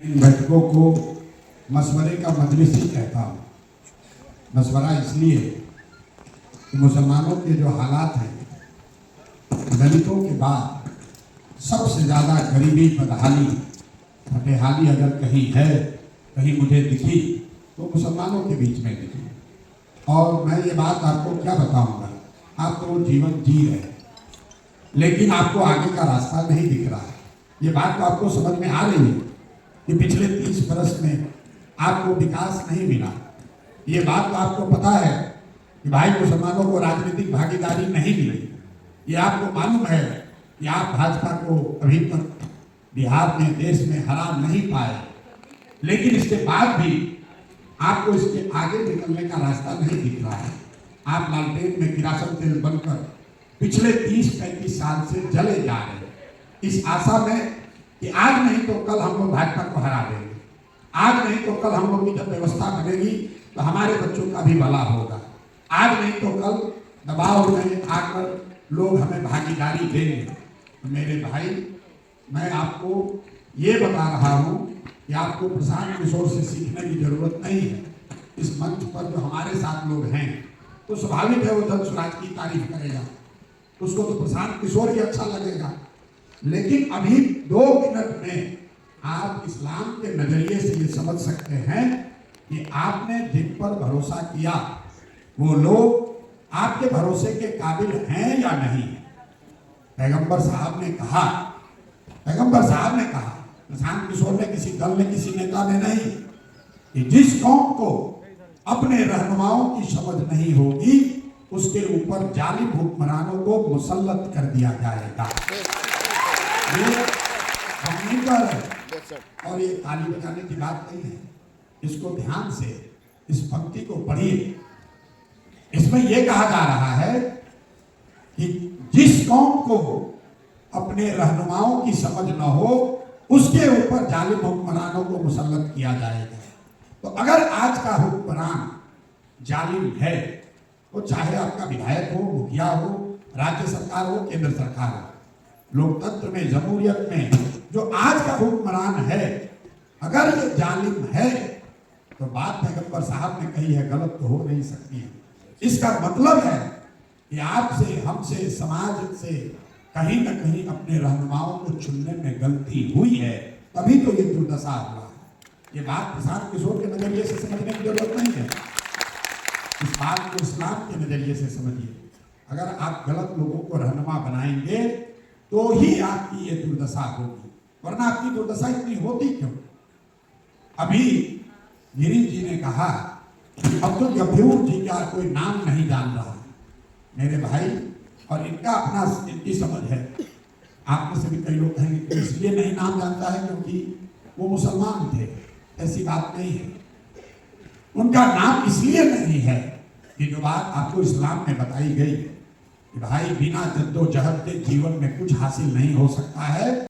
इन बैठकों को मशवरे का मजलिस ही कहता हूँ। मशवरा इसलिए कि मुसलमानों के जो हालात हैं, दलितों के बाद सबसे ज़्यादा गरीबी, बदहाली, फटेहाली अगर कहीं है, कहीं मुझे दिखी तो मुसलमानों के बीच में दिखी। और मैं ये बात आपको क्या बताऊंगा, आप तो जीवन जी रहे हैं लेकिन आपको आगे का रास्ता नहीं दिख रहा है। ये बात तो आपको समझ में आ रही है कि पिछले 30 वर्ष में आपको विकास नहीं मिला। ये बात तो आपको पता है कि भाई मुसलमानों को राजनीतिक भागीदारी नहीं मिली। ये आपको मालूम है कि आप भाजपा को अभी तक बिहार में, देश में हरा नहीं पाए, लेकिन इसके बाद भी आपको इसके आगे निकलने का रास्ता नहीं दिख रहा है। आप लालटेन में किरासन तेल बनकर पिछले 30-35 साल से जले जा रहे हैं, इस आशा में कि आज नहीं तो कल हम लोग भाजपा को हरा देंगे, आज नहीं तो कल हम लोग की जब व्यवस्था बनेगी तो हमारे बच्चों का भी भला होगा, आज नहीं तो कल दबाव में आकर लोग हमें भागीदारी देंगे। तो मेरे भाई, मैं आपको ये बता रहा हूँ कि आपको प्रशांत किशोर से सीखने की जरूरत नहीं है। इस मंच पर जो हमारे साथ लोग हैं तो स्वाभाविक है वो जन स्वराज की तारीफ करेगा, उसको तो प्रशांत किशोर ही अच्छा लगेगा। लेकिन अभी 2 मिनट में आप इस्लाम के नजरिए से ये समझ सकते हैं कि आपने जिन पर भरोसा किया वो लोग आपके भरोसे के काबिल हैं या नहीं। पैगंबर साहब ने कहा, प्रशांत किशोर ने, किसी दल ने, किसी नेता ने नहीं, कि जिस कौम को अपने रहनुमाओं की समझ नहीं होगी उसके ऊपर जालिम हुक्मरानों को मुसल्लत कर दिया जाएगा। ये हम पर है और ये ताली बजाने की बात नहीं है। इसको ध्यान से, इस पंक्ति को पढ़िए। इसमें यह कहा जा रहा है कि जिस कौम को अपने रहनुमाओं की समझ न हो उसके ऊपर जालिम हुक्मरानों को मुसल्लत किया जाएगा। तो अगर आज का हुक्मरान जालिम है, वो चाहे आपका विधायक हो, मुखिया हो, राज्य सरकार हो, केंद्र सरकार हो, लोकतंत्र में, जमहूरियत में जो आज का हुक्मरान है, अगर ये जालिम है तो बात पैगंबर साहब ने कही है गलत तो हो नहीं सकती है। इसका मतलब है कि आपसे, हमसे, समाज से कहीं न कहीं अपने रहनुमाओं को चुनने में गलती हुई है, तभी तो ये दुर्दशा हुआ है। ये बात प्रशांत किशोर के नजरिए से समझने की जरूरत नहीं है, इस बात को इस्लाम के नजरिए से समझिए। अगर आप गलत लोगों को रहनुमा बनाएंगे तो ही आपकी ये दुर्दशा होगी, वरना आपकी दुर्दशा इतनी होती क्यों। अभी गिरीश जी ने कहा अब्दुल गफूर जी का कोई नाम नहीं जान रहा। मेरे भाई, और इनका अपना, इनकी समझ है। आप में से भी कई लोग कहेंगे कि इसलिए नहीं नाम जानता है क्योंकि वो मुसलमान थे। ऐसी बात नहीं है। उनका नाम इसलिए नहीं है कि जो बात आपको इस्लाम में बताई गई कि भाई बिना जद्दोजहद के जीवन में कुछ हासिल नहीं हो सकता है।